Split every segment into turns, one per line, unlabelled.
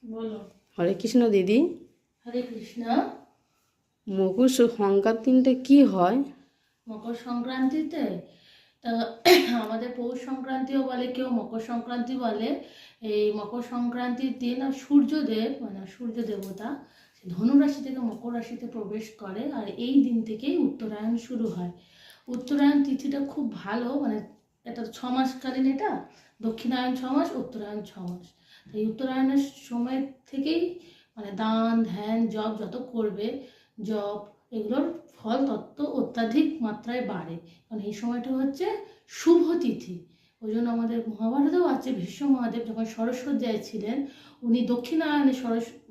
বলো।
হরে কৃষ্ণ দিদি।
হরে কৃষ্ণ।
মকর সংক্রান্তিটা কি হয়?
মকর সংক্রান্তিতে তা আমাদের পৌষ সংক্রান্তিও বলে, কেউ মকর সংক্রান্তি বলে। এই মকর সংক্রান্তির দিন সূর্যদেব মানে সূর্য দেবতা ধনু রাশি থেকে মকর রাশিতে প্রবেশ করে, আর এই দিন থেকেই উত্তরায়ণ শুরু হয়। উত্তরায়ণ তিথিটা খুব ভালো, মানে এটা 6 মাসকালীন, এটা দক্ষিণায়ন 6 মাস, উত্তরায়ণ 6 মাস। এই উত্তরায়ণের সময় থেকেই মানে দান ধ্যান জপ যত করবে, জপ এগুলোর ফল তত্ত্ব অত্যাধিক মাত্রায় বাড়ে। কারণ এই সময়টা হচ্ছে শুভ তিথি। ওই জন্য আমাদের মহাভারতেও আছে, ভীষ্ম মহাদেব যখন সরস্বজ্জায় ছিলেন, উনি দক্ষিণায়নে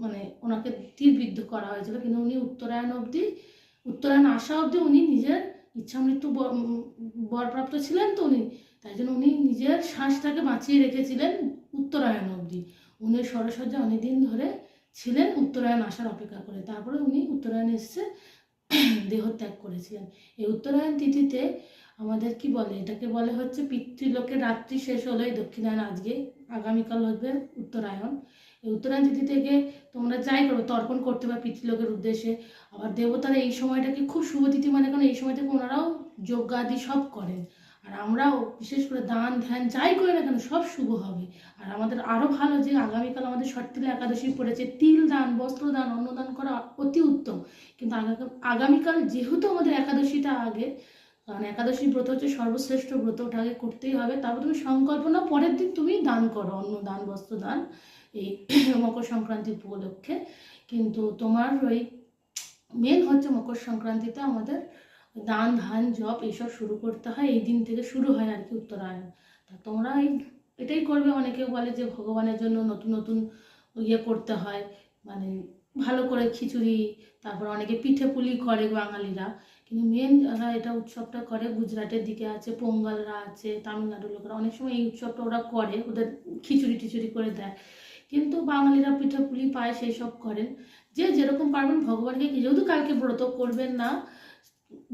মানে ওনাকে তীরবিদ্ধ করা হয়েছিল, কিন্তু উনি উত্তরায়ণ আসা অবধি উনি নিজের ইচ্ছামৃত্যু বরপ্রাপ্ত ছিলেন, তো উনি তাই জন্য উনি নিজের শ্বাসটাকে বাঁচিয়ে রেখেছিলেন উত্তরায়ণ অবধি। উনি সরস্বজ্জা অনেকদিন ধরে ছিলেন উত্তরায়ণ আসার অপেক্ষা করে, তারপরে উনি উত্তরায়ণ এসে দেহত্যাগ করেছিলেন। এই উত্তরায়ণ তিথিতে আমাদের কি বলে, এটাকে বলে হচ্ছে পিতৃলোকের রাত্রি শেষ হলো। এই দক্ষিণায়ন আজকে, আগামীকাল হবে উত্তরায়ণ। এই উত্তরায়ণ তিথি থেকে তোমরা যাই করো তর্পণ করতে পারো পিতৃলোকের উদ্দেশ্যে। আবার দেবতারা এই সময়টাকে খুব শুভ তিথি মানে, কারণ এই সময় থেকে ওনারাও যজ্ঞ আদি সব করেন। আর আমরাও বিশেষ করে দান ধ্যান যাই করি না কেন সব শুভ হবে। আর আমাদের আরও ভালো যে আগামীকাল আমাদের ষট্টিলা একাদশী পড়েছে, তিল দান বস্ত্র দান অন্নদান করা অতি উত্তম। কিন্তু আগামীকাল যেহেতু আমাদের একাদশীটা আগে, কারণ একাদশী ব্রত হচ্ছে সর্বশ্রেষ্ঠ ব্রত, ওটা আগে করতেই হবে। তারপর তুমি সংকল্প নাও, পরের দিন তুমি দান করো, অন্ন দান বস্ত্র দান এই মকর সংক্রান্তি উপলক্ষে। কিন্তু তোমার ওই মেন হচ্ছে মকর সংক্রান্তিতে আমাদের দান ধান জপ এসব শুরু করতে হয়, এই দিন থেকে শুরু হয় আর কি উত্তরায়ণ। তা তোমরা এটাই করবে। অনেকে বলে যে ভগবানের জন্য নতুন নতুন করতে হয়, মানে ভালো করে খিচুড়ি, তারপর অনেকে পিঠে পুলি করে বাঙালিরা। কিন্তু মেন যারা এটা উৎসবটা করে, গুজরাটের দিকে আছে, পোঙ্গলরা আছে, তামিলনাড়ুর লোকেরা অনেক সময় এই উৎসবটা ওরা করে, ওদের খিচুড়ি টিচুড়ি করে দেয়। কিন্তু বাঙালিরা পিঠে পুলি পায়, সেই সব করেন। যে যেরকম পারবেন ভগবানকে, যেহেতু কালকে ব্রত করবেন না,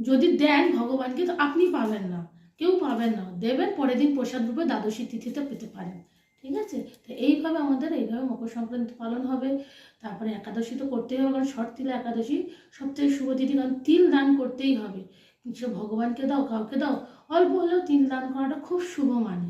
যদি দেন ভগবানকে তো আপনি পাবেন না, কেউ পাবেন না, দেবেন পরের দিন প্রসাদ রূপে দ্বাদশী তিথিতে পেতে পারেন। ঠিক আছে, তো এইভাবে আমাদের এইভাবে মকর সংক্রান্তি পালন হবে। তারপরে একাদশী তো করতেই হবে, কারণ তিলা একাদশী সবথেকে শুভ তিথি, কারণ তিল দান করতেই হবে। সে ভগবানকে দাও কাউকে দাও, অল্প হলেও তিল দান করাটা খুব শুভ মানে।